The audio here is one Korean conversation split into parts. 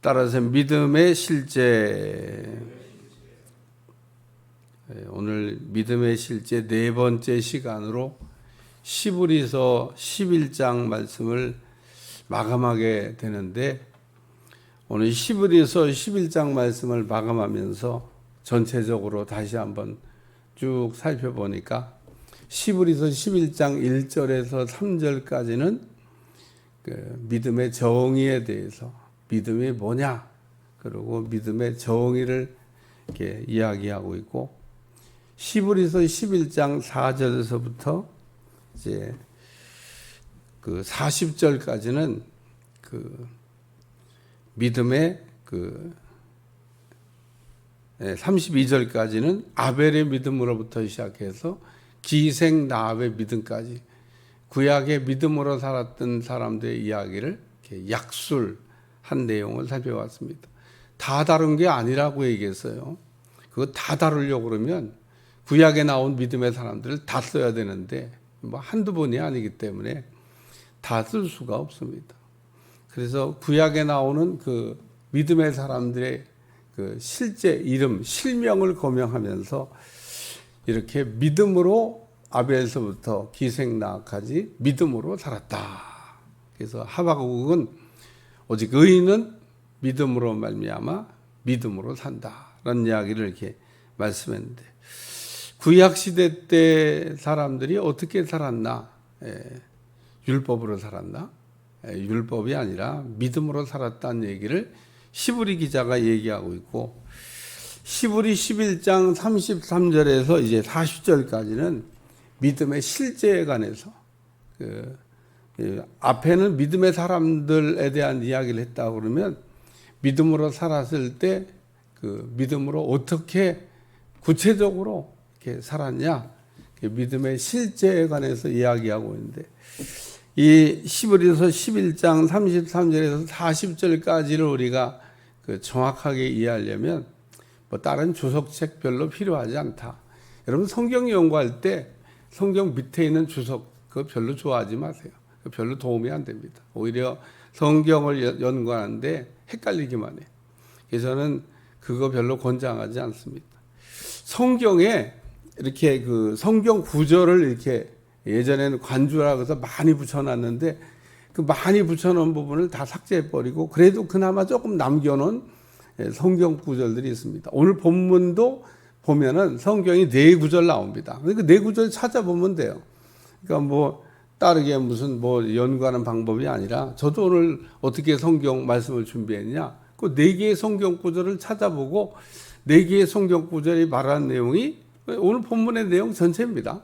따라서 믿음의 실제. 오늘 믿음의 실제 네 번째 시간으로 시브리서 11장 말씀을 마감하게 되는데, 오늘 시브리서 11장 말씀을 마감하면서 전체적으로 다시 한번 쭉 살펴보니까 시브리서 11장 1절에서 3절까지는 그 믿음의 정의에 대해서, 믿음이 뭐냐, 그리고 믿음의 정의를 이렇게 이야기하고 있고, 시브리서 11장 4절에서부터 이제 그 40절까지는 그 믿음의 32절까지는 아벨의 믿음으로부터 시작해서 기생 나합의 믿음까지 구약의 믿음으로 살았던 사람들의 이야기를 이렇게 약술한 내용을 살펴봤습니다. 다 다룬 게 아니라고 얘기했어요. 그거 다 다루려고 그러면 구약에 나온 믿음의 사람들을 다 써야 되는데 뭐 한두 번이 아니기 때문에 다 쓸 수가 없습니다. 그래서 구약에 나오는 그 믿음의 사람들의 그 실제 이름, 실명을 거명하면서 이렇게 믿음으로 아벨에서부터 기생나까지 믿음으로 살았다. 그래서 하박국은 오직 의인은 믿음으로 말미암아 믿음으로 산다라는 이야기를 이렇게 말씀했는데, 구약 시대 때 사람들이 어떻게 살았나? 율법으로 살았나? 율법이 아니라 믿음으로 살았다는 얘기를 시브리 기자가 얘기하고 있고, 시브리 11장 33절에서 이제 40절까지는 믿음의 실제에 관해서 앞에는 믿음의 사람들에 대한 이야기를 했다고 그러면 믿음으로 살았을 때 그 믿음으로 어떻게 구체적으로 이렇게 살았냐, 믿음의 실제에 관해서 이야기하고 있는데, 이 시브리서 11장 33절에서 40절까지를 우리가 정확하게 이해하려면 뭐 다른 주석책 별로 필요하지 않다. 여러분 성경 연구할 때 성경 밑에 있는 주석 그거 별로 좋아하지 마세요. 별로 도움이 안 됩니다. 오히려 성경을 연구하는데 헷갈리기만 해요. 그래서 저는 그거 별로 권장하지 않습니다. 성경에 이렇게 그 성경 구절을 이렇게 예전에는 관주라고 해서 많이 붙여놨는데 그 많이 붙여놓은 부분을 다 삭제해버리고 그래도 그나마 조금 남겨놓은 성경 구절들이 있습니다. 오늘 본문도 보면은 성경이 4구절 나옵니다. 그 4구절 찾아보면 돼요. 그러니까 뭐 다르게 무슨 뭐 연구하는 방법이 아니라, 저도 오늘 어떻게 성경 말씀을 준비했냐, 그 4개의 성경 구절을 찾아보고 4개의 성경 구절이 말하는 내용이 오늘 본문의 내용 전체입니다.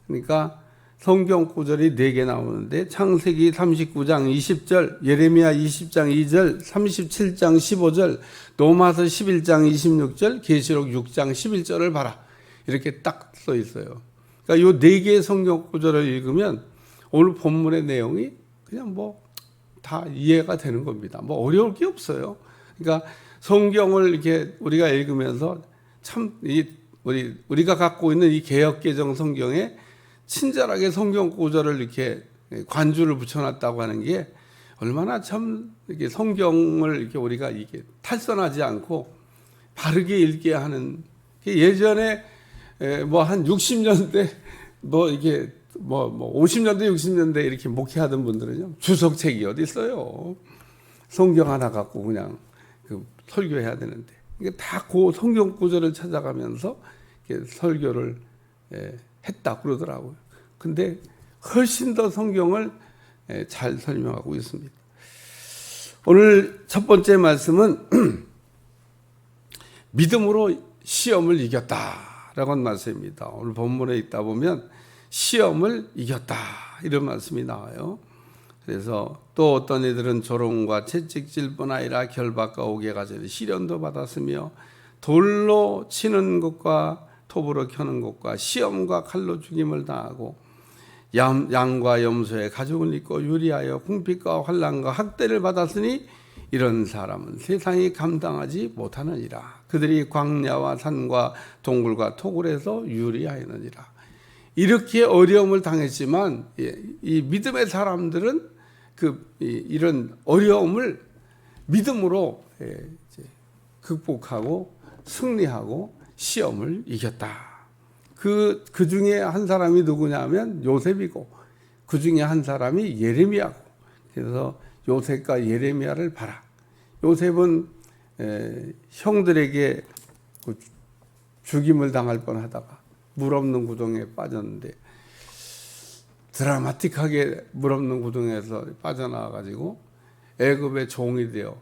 그러니까 성경 구절이 4개 나오는데, 창세기 39장 20절, 예레미야 20장 2절, 37장 15절, 로마서 11장 26절, 계시록 6장 11절을 봐라. 이렇게 딱 써 있어요. 그러니까 이 4개의 성경 구절을 읽으면 오늘 본문의 내용이 그냥 뭐 다 이해가 되는 겁니다. 뭐 어려울 게 없어요. 그러니까 성경을 이렇게 우리가 읽으면서 참 우리가 갖고 있는 이 개역개정 성경에 친절하게 성경 구절을 이렇게 관주를 붙여놨다고 하는 게 얼마나 참 이렇게 성경을 이렇게 우리가 이게 탈선하지 않고 바르게 읽게 하는. 예전에 뭐 한 60년대 뭐 이게 뭐 50년대 60년대 이렇게 목회하던 분들은요, 주석책이 어디 있어요. 성경 하나 갖고 그냥 설교해야 되는데, 이게 다 그 성경 구절을 찾아가면서 설교를 했다 그러더라고요. 근데 훨씬 더 성경을 잘 설명하고 있습니다. 오늘 첫 번째 말씀은 믿음으로 시험을 이겼다라고 하는 말씀입니다. 오늘 본문에 있다 보면 시험을 이겼다 이런 말씀이 나와요. 그래서 또 어떤 이들은 조롱과 채찍질뿐 아니라 결박과 옥에 갇혀 시련도 받았으며 돌로 치는 것과 톱으로 켜는 것과 시험과 칼로 죽임을 당하고 양과 염소의 가죽을 입고 유리하여 궁핍과 환난과 학대를 받았으니 이런 사람은 세상이 감당하지 못하느니라. 그들이 광야와 산과 동굴과 토굴에서 유리하였느니라. 이렇게 어려움을 당했지만 이 믿음의 사람들은 이런 어려움을 믿음으로 이제 극복하고 승리하고 시험을 이겼다. 그 중에 한 사람이 누구냐면 요셉이고, 그 중에 한 사람이 예레미야고. 그래서 요셉과 예레미야를 봐라. 요셉은 형들에게 죽임을 당할 뻔하다가 물 없는 구덩이에 빠졌는데, 드라마틱하게 물 없는 구덩이에서 빠져나와가지고 애굽의 종이 되어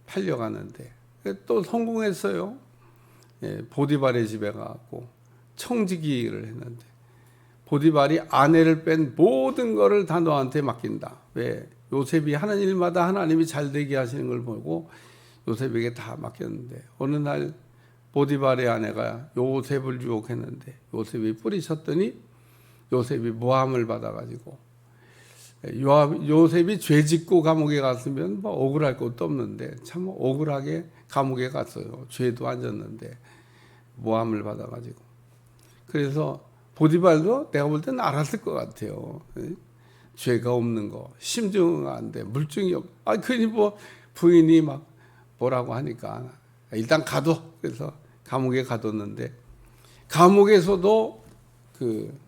팔려가는데 또 성공했어요. 보디발의 집에 가고 청지기를 했는데, 보디발이 아내를 뺀 모든 거를 다 너한테 맡긴다. 왜? 요셉이 하는 일마다 하나님이 잘 되게 하시는 걸 보고 요셉에게 다 맡겼는데, 어느 날 보디발의 아내가 요셉을 유혹했는데 요셉이 뿌리쳤더니 요셉이 모함을 받아가지고, 요셉이 죄 짓고 감옥에 갔으면 뭐 억울할 것도 없는데 참 억울하게 감옥에 갔어요. 죄도 안 졌는데 모함을 받아가지고. 그래서 보디발도 내가 볼 때는 알았을 것 같아요. 죄가 없는 거, 심증 안 돼, 물증이 없. 그니 뭐 부인이 막 뭐라고 하니까 일단 가둬. 그래서 감옥에 가뒀는데, 감옥에서도 그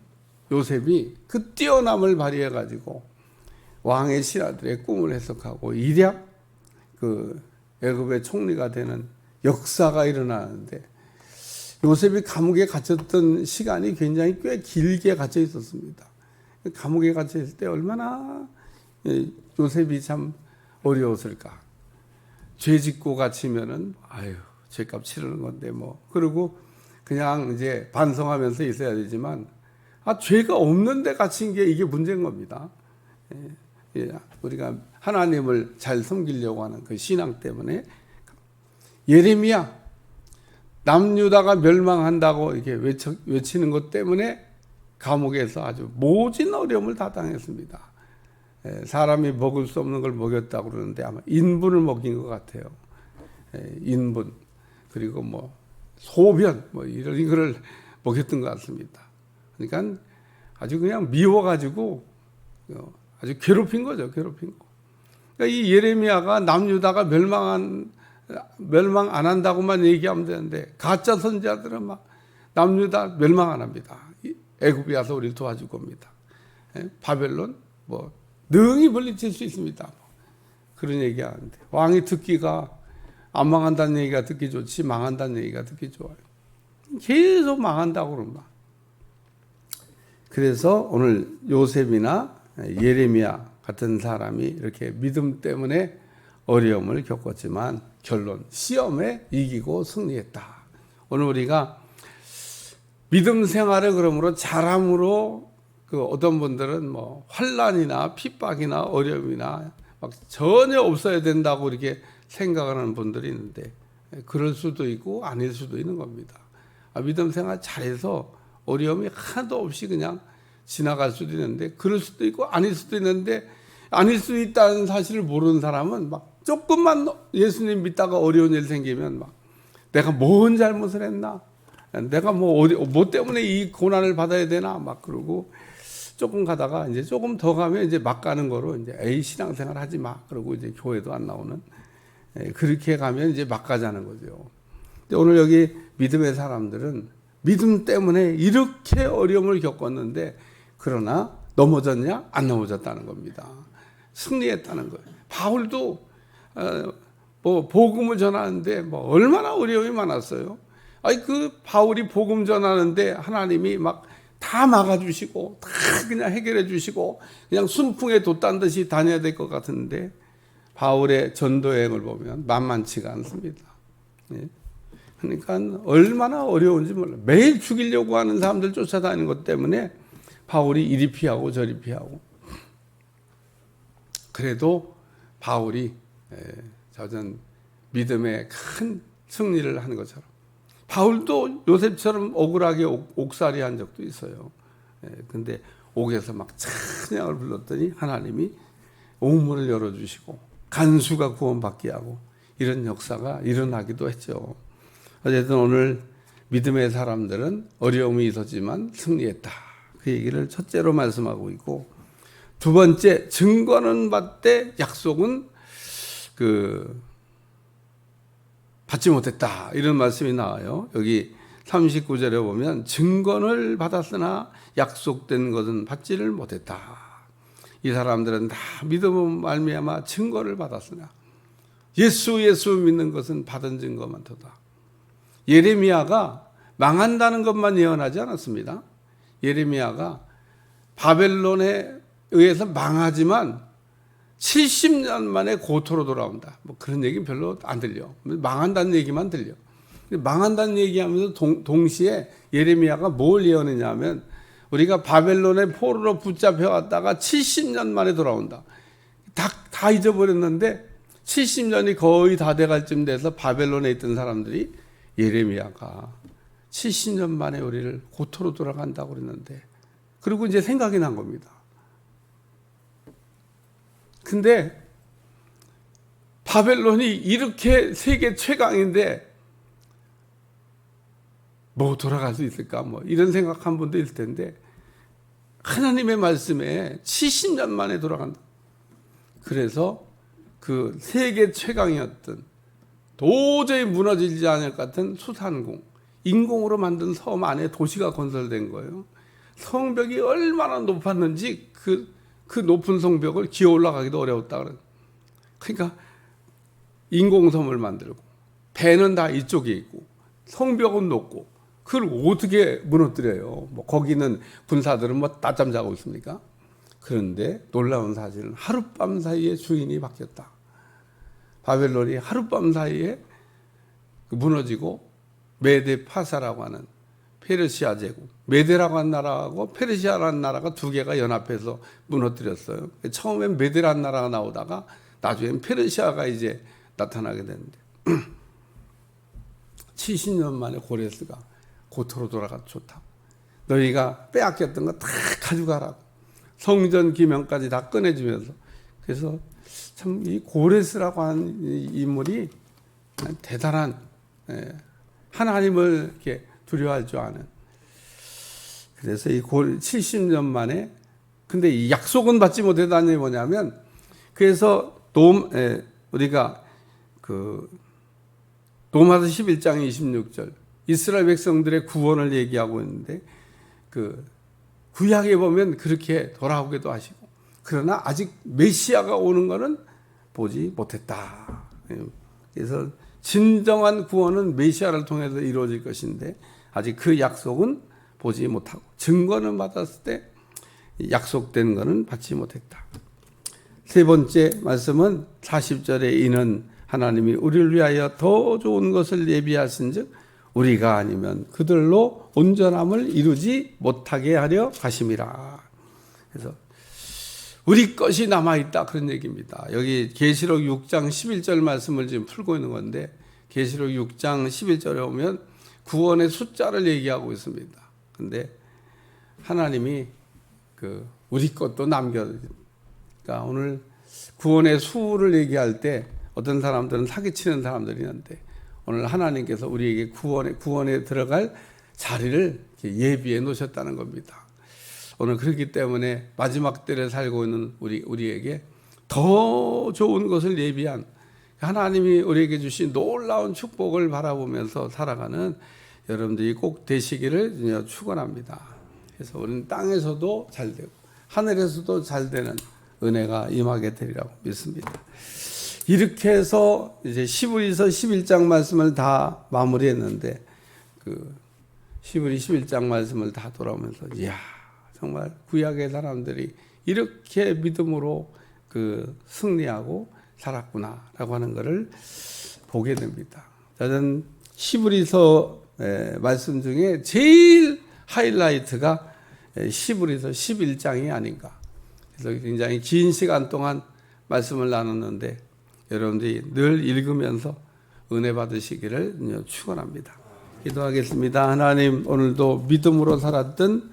요셉이 그 뛰어남을 발휘해 가지고 왕의 신하들의 꿈을 해석하고 일약 그 애굽의 총리가 되는 역사가 일어나는데, 요셉이 감옥에 갇혔던 시간이 굉장히 꽤 길게 갇혀 있었습니다. 감옥에 갇혀 있을 때 얼마나 요셉이 참 어려웠을까. 죄 짓고 갇히면은 죄값 치르는 건데 뭐. 그리고 그냥 이제 반성하면서 있어야 되지만, 죄가 없는데 갇힌 게 이게 문제인 겁니다. 우리가 하나님을 잘 섬기려고 하는 그 신앙 때문에. 예레미야, 남유다가 멸망한다고 이렇게 외치는 것 때문에 감옥에서 아주 모진 어려움을 다 당했습니다. 사람이 먹을 수 없는 걸 먹였다고 그러는데 아마 인분을 먹인 것 같아요. 인분, 그리고 뭐 소변, 뭐 이런 거를 먹였던 것 같습니다. 그러니까 아주 그냥 미워가지고 아주 괴롭힌 거죠, 괴롭힌 거. 그러니까 이 예레미야가 남유다가 멸망 안 한다고만 얘기하면 되는데, 가짜 선지자들은 막 남유다 멸망 안 합니다. 애굽에 와서 우리를 도와줄 겁니다. 바벨론 뭐 능히 물리칠 수 있습니다. 그런 얘기하는데, 왕이 듣기가 안 망한다는 얘기가 듣기 좋지 망한다는 얘기가 듣기 좋아요. 계속 망한다고 그런다. 그래서 오늘 요셉이나 예레미야 같은 사람이 이렇게 믿음 때문에 어려움을 겪었지만 결론, 시험에 이기고 승리했다. 오늘 우리가 믿음 생활을 그러므로 잘함으로, 그 어떤 분들은 뭐 환난이나 핍박이나 어려움이나 막 전혀 없어야 된다고 이렇게 생각하는 분들이 있는데, 그럴 수도 있고 아닐 수도 있는 겁니다. 믿음 생활 잘해서 어려움이 하나도 없이 그냥 지나갈 수도 있는데, 그럴 수도 있고 아닐 수도 있는데, 아닐 수 있다는 사실을 모르는 사람은 막 조금만 예수님 믿다가 어려운 일 생기면 막 내가 뭔 잘못을 했나, 내가 뭐 때문에 이 고난을 받아야 되나 막 그러고, 조금 가다가 이제 조금 더 가면 이제 막 가는 거로 이제 신앙생활 하지 마 그러고 이제 교회도 안 나오는, 그렇게 가면 이제 막 가자는 거죠. 근데 오늘 여기 믿음의 사람들은 믿음 때문에 이렇게 어려움을 겪었는데, 그러나 넘어졌냐? 안 넘어졌다는 겁니다. 승리했다는 거예요. 바울도 뭐 복음을 전하는데 뭐 얼마나 어려움이 많았어요. 그 바울이 복음 전하는데 하나님이 막 다 막아주시고 다 그냥 해결해 주시고 그냥 순풍에 돛단 듯이 다녀야 될 것 같은데, 바울의 전도 여행을 보면 만만치가 않습니다. 그러니까 얼마나 어려운지 몰라요. 매일 죽이려고 하는 사람들 쫓아다니는 것 때문에 바울이 이리 피하고 저리 피하고. 그래도 바울이 젖은 믿음의 큰 승리를 하는 것처럼, 바울도 요셉처럼 억울하게 옥살이 한 적도 있어요. 근데 옥에서 막 찬양을 불렀더니 하나님이 옥문을 열어주시고 간수가 구원받게 하고, 이런 역사가 일어나기도 했죠. 어쨌든 오늘 믿음의 사람들은 어려움이 있었지만 승리했다. 그 얘기를 첫째로 말씀하고 있고, 두 번째, 증거는 받되 약속은 받지 못했다. 이런 말씀이 나와요. 여기 39절에 보면 증거를 받았으나 약속된 것은 받지를 못했다. 이 사람들은 다 믿음으로 말미암아 증거를 받았으나 예수 믿는 것은 받은 증거만 더다. 예레미야가 망한다는 것만 예언하지 않았습니다. 예레미야가 바벨론에 의해서 망하지만 70년 만에 고토로 돌아온다. 뭐 그런 얘기 별로 안 들려. 망한다는 얘기만 들려. 망한다는 얘기하면서 동시에 예레미야가 뭘 예언했냐면 우리가 바벨론의 포로로 붙잡혀 왔다가 70년 만에 돌아온다. 다 잊어버렸는데 70년이 거의 다 돼갈 쯤 돼서 바벨론에 있던 사람들이 예레미야가 70년 만에 우리를 고토로 돌아간다고 그랬는데, 그리고 이제 생각이 난 겁니다. 근데 바벨론이 이렇게 세계 최강인데 뭐 돌아갈 수 있을까? 뭐 이런 생각한 분도 있을 텐데 하나님의 말씀에 70년 만에 돌아간다. 그래서 그 세계 최강이었던 도저히 무너지지 않을 것 같은 수산공, 인공으로 만든 섬 안에 도시가 건설된 거예요. 성벽이 얼마나 높았는지 그 높은 성벽을 기어 올라가기도 어려웠다. 그러니까 인공섬을 만들고 배는 다 이쪽에 있고 성벽은 높고 그걸 어떻게 무너뜨려요? 뭐 거기는 군사들은 뭐 낮잠 자고 있습니까? 그런데 놀라운 사실은 하룻밤 사이에 주인이 바뀌었다. 바벨론이 하룻밤 사이에 무너지고 메데 파사라고 하는 페르시아 제국, 메데라고 하는 나라하고 페르시아라는 나라가 두 개가 연합해서 무너뜨렸어요. 처음엔 메데라는 나라가 나오다가 나중엔 페르시아가 이제 나타나게 되는데 70년 만에 고레스가 고토로 돌아가 좋다. 너희가 빼앗겼던 거 다 가져가라고. 성전 기명까지 다 꺼내주면서. 그래서 참 이 고레스라고 하는 인물이 대단한, 하나님을 이렇게 두려워할 줄 아는. 그래서 이 70년 만에, 근데 이 약속은 받지 못했다는 게 뭐냐면, 그래서 우리가 로마서 11장 26절 이스라엘 백성들의 구원을 얘기하고 있는데 구약에 보면 그렇게 돌아오기도 하시고, 그러나 아직 메시아가 오는 것은 보지 못했다. 그래서 진정한 구원은 메시아를 통해서 이루어질 것인데 아직 그 약속은 보지 못하고 증거는 받았을 때 약속된 것은 받지 못했다. 세 번째 말씀은 40절에 이는 하나님이 우리를 위하여 더 좋은 것을 예비하신즉 우리가 아니면 그들로 온전함을 이루지 못하게 하려 하심이라. 그래서 우리 것이 남아있다, 그런 얘기입니다. 여기 계시록 6장 11절 말씀을 지금 풀고 있는 건데, 계시록 6장 11절에 오면 구원의 숫자를 얘기하고 있습니다. 근데 하나님이 우리 것도 남겨두니까, 그러니까 오늘 구원의 수를 얘기할 때 어떤 사람들은 사기치는 사람들이 있는데, 오늘 하나님께서 우리에게 구원에 들어갈 자리를 예비해 놓으셨다는 겁니다. 오늘 그렇기 때문에 마지막 때를 살고 있는 우리에게 더 좋은 것을 예비한, 하나님이 우리에게 주신 놀라운 축복을 바라보면서 살아가는 여러분들이 꼭 되시기를 축원합니다. 그래서 우리는 땅에서도 잘 되고 하늘에서도 잘 되는 은혜가 임하게 되리라고 믿습니다. 이렇게 해서 이제 시브리서 11장 말씀을 다 마무리했는데, 시브리 11장 말씀을 다 돌아오면서 이야, 정말 구약의 사람들이 이렇게 믿음으로 승리하고 살았구나라고 하는 것을 보게 됩니다. 저는 시브리서 말씀 중에 제일 하이라이트가 시브리서 11장이 아닌가. 그래서 굉장히 긴 시간 동안 말씀을 나눴는데 여러분들이 늘 읽으면서 은혜 받으시기를 축원합니다. 기도하겠습니다. 하나님, 오늘도 믿음으로 살았던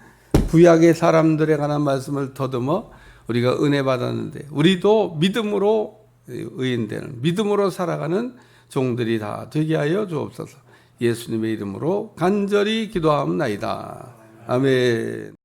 구약의 사람들에 관한 말씀을 더듬어 우리가 은혜 받았는데, 우리도 믿음으로 의인되는, 믿음으로 살아가는 종들이 다 되게 하여 주옵소서. 예수님의 이름으로 간절히 기도하옵나이다. 아멘.